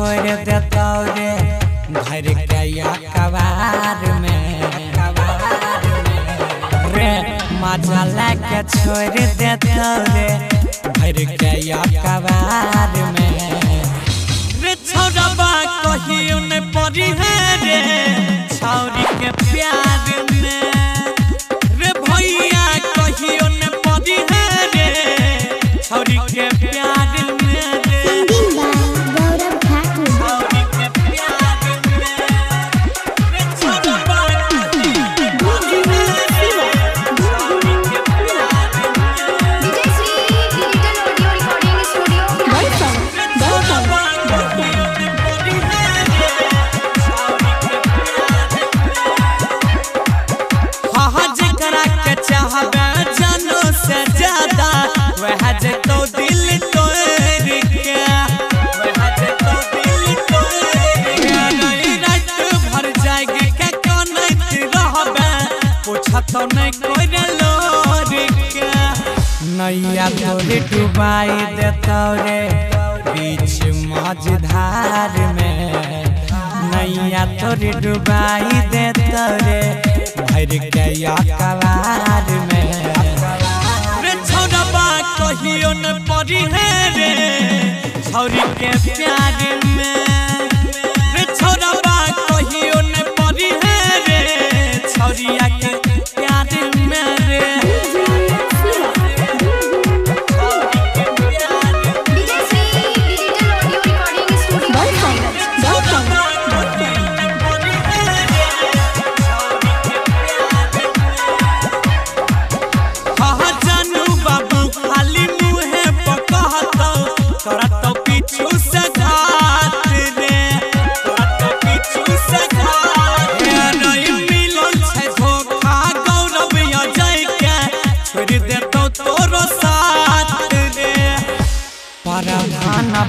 छोड़ देता रे घर गया कबार में रे मजा लेके छोड़ देता रे घर गया कबार में रे छोड़बा कहियो न पड़ी है रे छौरी के प्यार में रे भैया कहियो न पड़ी है रे छौरी के प्यार में तो नहीं कोई नैया तोरे डुबाई देता रे बीच मझधार में नैया तोरे डुबाई देता रे भर गया कबार में रे छोड़बा कहियो न पड़ी है रे छौरी के प्यार में रे छोड़बा कहियो न पड़ी है रे छौरिया के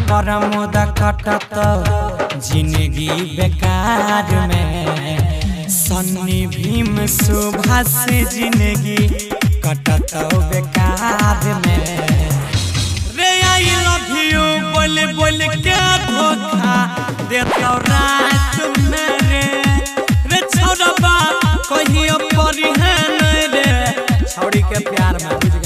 परमुद कटत जिंदगी बेकार में सन्नी भीम सुभाष जिंदगी कटत बेकार में रे आई लव यू बोल बोल के धोखा देता रात में रे छोड़बा कहियो पड़ी है रे छौरी के प्यार में